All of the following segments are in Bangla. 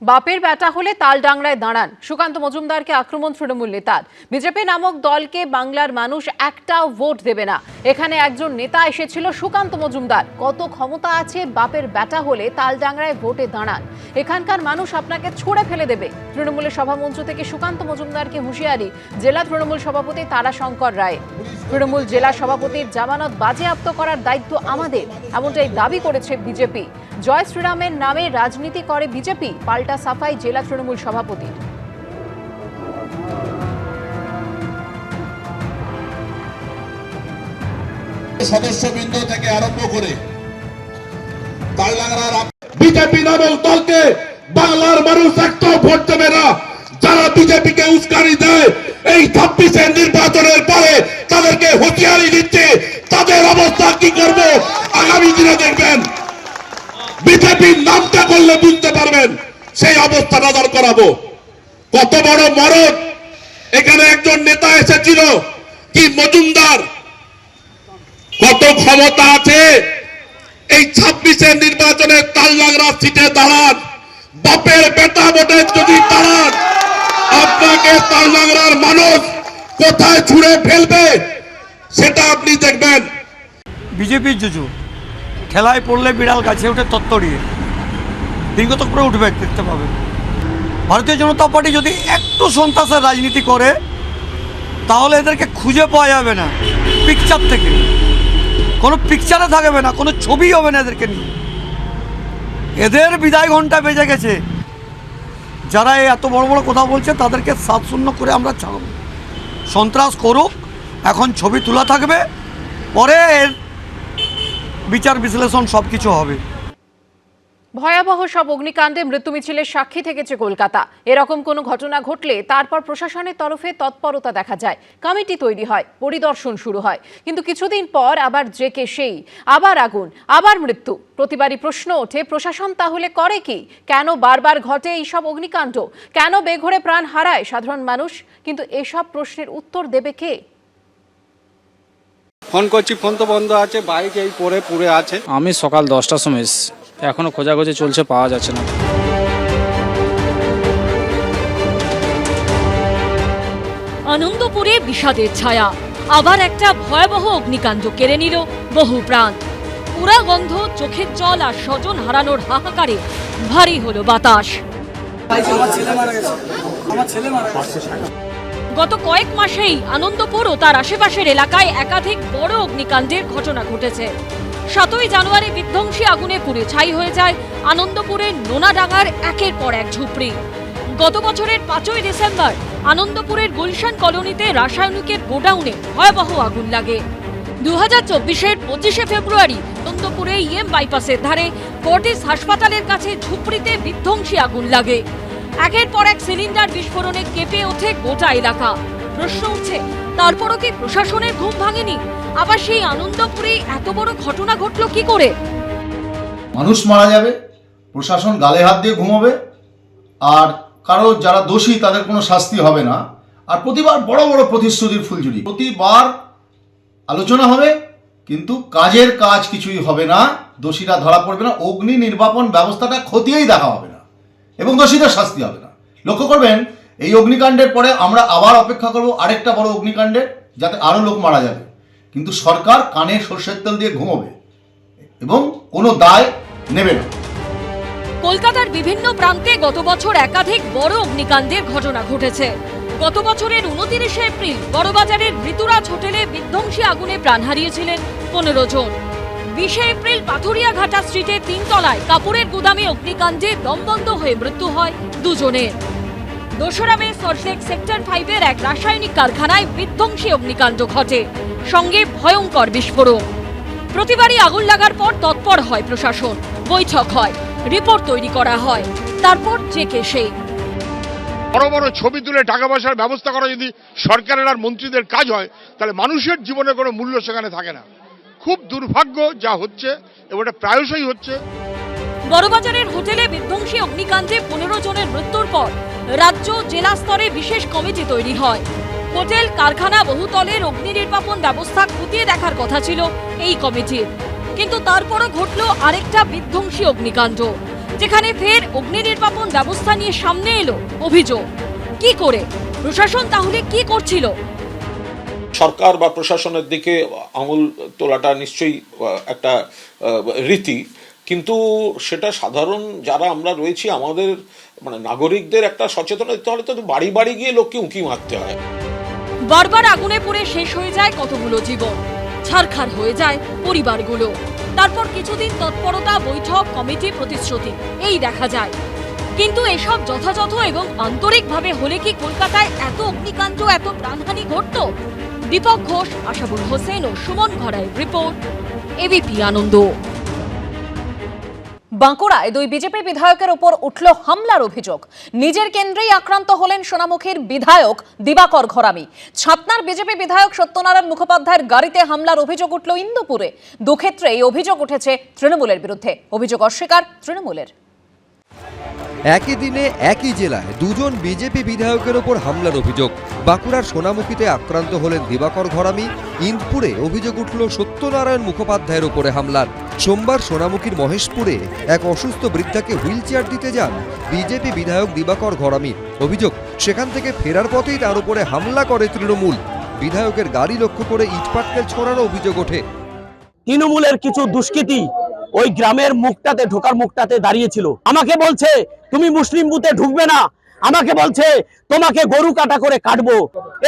বাপের বেটা হলে তালডাংরায় দাঁড়ান সুকান্ত মজুমদারকে আক্রমণ তৃণমূল নেতার। বিজেপি নামক দলকে বাংলার মানুষ একটাও ভোট দেবে না। এখানে একজন নেতা এসেছিল সুকান্ত মজুমদার। কত ক্ষমতা আছে বাপের বেটা হলে তালডাংরায় ভোটে দাঁড়ান, এখানকার মানুষ আপনাকে ছুঁড়ে ফেলে দেবে। তৃণমূলের সভামঞ্চ থেকে সুকান্ত মজুমদারকে হুঁশিয়ারি জেলা তৃণমূল সভাপতি তারাশঙ্কর রায়। তৃণমূল জেলা সভাপতির জামানত বাজেয়াপ্ত করার দায়িত্ব আমাদের, এমনটাই দাবি করেছে বিজেপি। জয় শ্রীরামের নামে রাজনীতি করে বিজেপি, পাল্টা সাফাই জেলা তৃণমূল সভাপতির। সদস্যবৃন্দ থেকে আরম্ভ করে বিজেপি নামক দলকে বাংলার মানুষ একটাও ভোট দেবে না। যারা বিজেপিকে উস্কানি দেয় এই 26-এর নির্বাচনের পরে তাদেরকে হুঁশিয়ারি দিচ্ছে, তাদের অবস্থা কি করবে আগামী দিনে দেখবেন। বিজেপির নামটা করলে বুঝতে পারবেন সেই অবস্থা নজর করাবো। কত বড় মরদ! এখানে একজন নেতা এসেছিল কি মজুমদার, কত ক্ষমতা আছে এই 26-এর নির্বাচনে তালডাংরা সিটে দাঁড়ান। বাপের বেটা ভোটে যদি দাঁড়ান, আপনাকে তালডাংরার মানুষ কোথায় ছুঁড়ে ফেলবে সেটা আপনি দেখবেন। বিজেপির জুজু খেলায় পড়লে বিড়াল গাছে উঠে তত্তরিয়ে বিগত করে উঠবে, দেখতে পাবে। ভারতীয় জনতা পার্টি যদি একটু সন্ত্রাসের রাজনীতি করে তাহলে এদেরকে খুঁজে পাওয়া যাবে না। পিকচার থেকে কোনো পিকচারে থাকবে না, কোনো ছবি হবে না এদেরকে নিয়ে। এদের বিদায় ঘন্টা বেজে গেছে। যারা এত বড় বড় কথা বলছে তাদেরকে 7-0 করে আমরা ছাড়ব। সন্ত্রাস করুক, এখন ছবি তোলা থাকবে, পরে এর বিচার বিশ্লেষণ সব কিছু হবে। ভয়াবহ সব অগ্নিকাণ্ডে মৃত্যু মিছিলের সাক্ষী থেকেছে কলকাতা। এরকম কোনো ঘটনা ঘটলে তারপর প্রশাসনের তরফে তৎপরতা দেখা যায়, কমিটি তৈরি হয়, পরিদর্শন শুরু হয়। কিন্তু কিছুদিন পর আবার জেকে সেই, আবার আগুন, আবার মৃত্যু। প্রতিবারই প্রশ্ন ওঠে, প্রশাসন তাহলে করে কি? কেন বারবার ঘটে এইসব অগ্নিকাণ্ড? কেন বেঘরে প্রাণ হারায় সাধারণ মানুষ? কিন্তু এসব প্রশ্নের উত্তর দেবে কে? ফোন করছি, ফোন তো বন্ধ আছে, বাইক এই পুড়ে আছে। আমি সকাল 10টার সময় এসেছি, এখনো খোঁজাখুঁজি চলছে, পাওয়া যাচ্ছে না। আনন্দপুরে বিষাদের ছায়া, আবার একটা ভয়াবহ অগ্নিকাণ্ড কেড়ে নিল বহু প্রাণ। পুরা গন্ধ, চোখের জল আর স্বজন হারানোর হাহাকারে ভারী হলো বাতাস। গত কয়েক মাসেই আনন্দপুর ও তার আশেপাশের এলাকায় একাধিক বড় অগ্নিকাণ্ডের ঘটনা ঘটেছে। 7ই জানুয়ারি বিধ্বংসী আগুনে পুড়ে ছাই হয়ে যায় আনন্দপুরের নোনাডাঙ্গার একের পর এক ঝুপড়ি। গত বছরের 5ই ডিসেম্বর আনন্দপুরের গুলশান কলোনিতে রাসায়নিকের গোডাউনে ভয়াবহ আগুন লাগে। 2024-এর 25শে ফেব্রুয়ারি আনন্দপুরে ইএম বাইপাসের ধারে ফোর্টিস হাসপাতালের কাছে ঝুপড়িতে বিধ্বংসী আগুন লাগে। একের পর এক সিলিন্ডার বিস্ফোরণে কেঁপে ওঠে গোটা এলাকা। প্রশ্ন উঠছে, তারপরও কি প্রশাসনের ঘুম ভাঙেনি? আবার সেই আনন্দপুরে এত বড় ঘটনা ঘটলো কি করে? মানুষ মারা যাবে, প্রশাসন গালে হাত দিয়ে ঘুমাবে, আর কারো যারা দোষী তাদের কোনো শাস্তি হবে না। আর প্রতিবার বড় বড় প্রতিশ্রুতির ফুলঝুরি, প্রতিবার আলোচনা হবে কিন্তু কাজের কাজ কিছুই হবে না, দোষীরা ধরা পড়বে না, অগ্নি নির্বাপন ব্যবস্থাটা খতিয়েই দেখা হবে না এবং দোষীদের শাস্তি হবে না। লক্ষ্য করবেন, এই অগ্নিকাণ্ডের পরে আমরা আবার অপেক্ষা করব আরেকটা বড় অগ্নিকাণ্ডের, যাতে আরও লোক মারা যাবে, কিন্তু সরকার কানে সর্ষের তেল দিয়ে ঘুমোবে এবং কোনো দায় নেবে না। কলকাতার বিভিন্ন প্রান্তে গত বছর একাধিক বড় অগ্নিকাণ্ডের ঘটনা ঘটেছে। গত বছরের 29শে এপ্রিল বড়বাজারের ঋতুরাজ হোটেলে বিধ্বংসী আগুনে প্রাণ হারিয়েছিলেন 15 জন। 20শে এপ্রিল পাথুরিয়াঘাটা স্ট্রিটের 3 তলায় কাপড়ের গুদামে অগ্নিকাণ্ডে দমবন্ধ হয়ে মৃত্যু হয় 2 জনের। 2রা মে সল্টলেক সেক্টর 5-এর এক রাসায়নিক কারখানায় বিধ্বংসী অগ্নিকাণ্ড ঘটে, সঙ্গে ভয়ঙ্কর বিস্ফোরণ। প্রতিবারই আগুন লাগার পর তৎপর হয় প্রশাসন, বৈঠক হয়, রিপোর্ট তৈরি করা হয়, তারপর জেকে সেই। বড় বড় ছবি তুলে টাকা পয়সার ব্যবস্থা করা যদি সরকারের আর মন্ত্রীদের কাজ হয়, তাহলে মানুষের জীবনে কোনো মূল্য সেখানে থাকে না। খুব দুর্ভাগ্য যা হচ্ছে, এবং এটা প্রায়শই হচ্ছে। বড়বাজারের হোটেলে বিধ্বংসী অগ্নিকাণ্ডে 15 জনের মৃত্যুর পর রাজ্য জেলা স্তরে বিশেষ কমিটি তৈরি হয়। হোটেল, কারখানা, বহুতলের অগ্নি নির্বাপন ব্যবস্থা খতিয়ে দেখার কথা ছিল এই কমিটির, কিন্তু তারপরও ঘটল আরেকটা বিধ্বংসী অগ্নিকাণ্ড। যেখানে ফের অগ্নি নির্বাপন ব্যবস্থা নিয়ে সামনে এলো অভিযোগ। কি করে? প্রশাসন তাহলে কি করছিল? সরকার বা প্রশাসনের দিকে আঙুল তোলাটা নিশ্চয়ই একটা রীতি, কিন্তু সেটা সাধারণ যারা আমরা রয়েছি আমাদের মানে নাগরিকদের একটা সচেতন হতে হলে তো বাড়ি বাড়ি গিয়ে লোককে উঁকি মারতে হয়। বারবার আগুনে পুড়ে শেষ হয়ে যায় কতগুলো জীবন, ছারখার হয়ে যায় পরিবারগুলো। তারপর কিছুদিন তৎপরতা, বৈঠক, কমিটি, প্রতিশ্রুতি এই দেখা যায়। কিন্তু এসব যথাযথ এবং আন্তরিকভাবে হলে কি কলকাতায় এত অগ্নিকাণ্ড, এত প্রাণহানি ঘটতো? দীপক ঘোষ, আশাবুল হোসেন ও সুমন ঘড়াইয়ের রিপোর্ট, এবিপি আনন্দ। বাঁকুড়ায় 2 বিজেপি বিধায়কের উপর উঠল হামলার অভিযোগ। নিজের কেন্দ্রেই আক্রান্ত হলেন সোনামুখীর বিধায়ক দিবাকর ঘরামি। ছাতনার বিজেপি বিধায়ক সত্যনারায়ণ মুখোপাধ্যায়ের গাড়িতে হামলার অভিযোগ উঠল ইন্দুপুরে। দুক্ষেত্রে এই অভিযোগ উঠেছে তৃণমূলের বিরুদ্ধে। অভিযোগ অস্বীকার তৃণমূলের। একই দিনে একই জেলায় 2জন বিজেপি বিধায়কের ওপর হামলার অভিযোগ। বাঁকুড়ার সোনামুখীতে আক্রান্ত হলেন দিবাকর ঘরামি। ইন্দপুরে অভিযোগ উঠল সত্যনারায়ণ মুখোপাধ্যায়ের ওপরে হামলার। সোমবার সোনামুখীর মহেশপুরে এক অসুস্থ বৃদ্ধাকে হুইল চেয়ার দিতে যান বিজেপি বিধায়ক দিবাকর ঘরামি। অভিযোগ, সেখান থেকে ফেরার পথেই তার উপরে হামলা করে তৃণমূল। বিধায়কের গাড়ি লক্ষ্য করে ইটপাটকেল ছোড়ারও অভিযোগ ওঠে। তৃণমূলের কিছু দুষ্কৃতী ওই গ্রামের মুখটাতে, ঢোকার মুখটাতে দাঁড়িয়েছিল। আমাকে বলছে তুমি মুসলিম বুথে ঢুকবে না, আমাকে বলছে তোমাকে গরু কাটা করে কাটবো।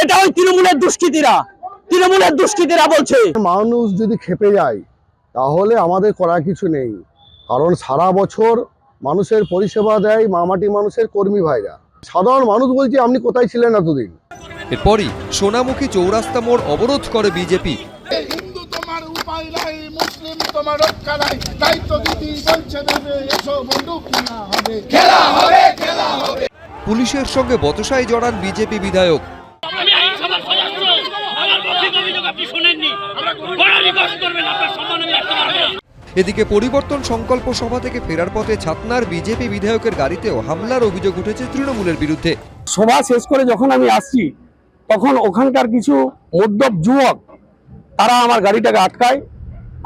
এটা ওই তৃণমূলের দুষ্কৃতীরা বলছে। মানুষ যদি খেপে যায় তাহলে আমাদের করার কিছু নেই, কারণ সারা বছর মানুষের পরিষেবা দেয় মামাটি মানুষের কর্মী ভাইরা। সাধারণ মানুষ বলছে আপনি কোথায় ছিলেন এতদিন। এরপরই সোনামুখী চৌরাস্তা মোড় অবরোধ করে বিজেপি। হিন্দু তোমার উপায় নাই, মুসলিম তোমার রক্ষা নাই, দায়িত্ব দিদি বলছে দেবে, এসো বন্দুক না হবে, খেলা হবে, খেলা হবে। পুলিশের সঙ্গে বচসায় জড়ান বিজেপি বিধায়ক। এদিকে পরিবর্তন সংকল্প সভা থেকে ফেরার পথে ছাতনার বিজেপি বিধায়কের গাড়িতেও হামলার অভিযোগ উঠেছে তৃণমূলের বিরুদ্ধে। সভা শেষ করে যখন আমি আসছি তখন ওখানকার কিছু মদ্যপ যুবক তারা আমার গাড়িটাকে আটকায়,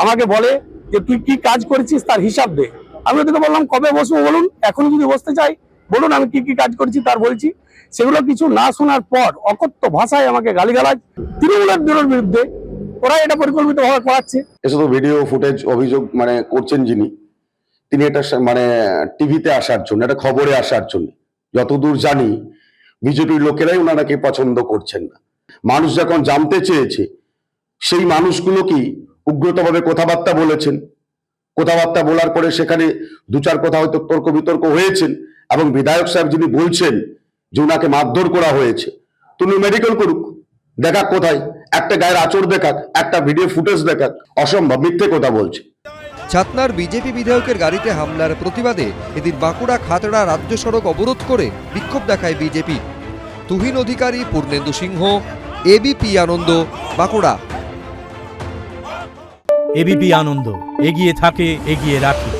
আমাকে বলে যে তুই কি কাজ করেছিস তার হিসাব দে। আমি ওদেরকে বললাম কবে বসবো বলুন, এখন যদি বসতে চাই বলুন, আমি কি কি কাজ করেছি তার বলছি। সেগুলো কিছু না শোনার পর অকথ্য ভাষায় আমাকে গালিগালাজ তৃণমূলের বিরুদ্ধে ওরা এটা পরিকল্পিতভাবে করাচ্ছে। এসব ভিডিও ফুটেজ অভিযোগ মানে করছেন যিনি, তিনি এটা মানে টিভিতে আসার জন্য, এটা খবরে আসার জন্য। যতদূর জানি বিজেপির লোকেরাই ওনারাকে পছন্দ করছেন না। মানুষ যখন জানতে চেয়েছে সেই মানুষগুলো কি উগ্রতভাবে কথাবার্তা বলেছেন, কথাবার্তা বলার পরে সেখানে 2-4 কথা হয়তো তর্ক বিতর্ক হয়েছেন, এবং বিধায়ক সাহেব যিনি বলছেন যে ওনাকে মারধর করা হয়েছে, তুমি মেডিকেল করুক, দেখাক কোথায়, একটা গায়ের আঁচড় দেখাক, একটা ভিডিও ফুটেজ দেখাক। অসম্ভব, মিথ্যে কথা বলছে। ছাতনার বিজেপি বিধায়কের গাড়িতে হামলার প্রতিবাদে এদিন বাঁকুড়া খাতড়া রাজ্য সড়ক অবরোধ করে বিক্ষোভ দেখায় বিজেপি। তুহিন অধিকারী, পূর্ণেন্দু সিংহ, এবিপি আনন্দ, বাঁকুড়া। এবিপি আনন্দ, এগিয়ে থাকে, এগিয়ে রাখে।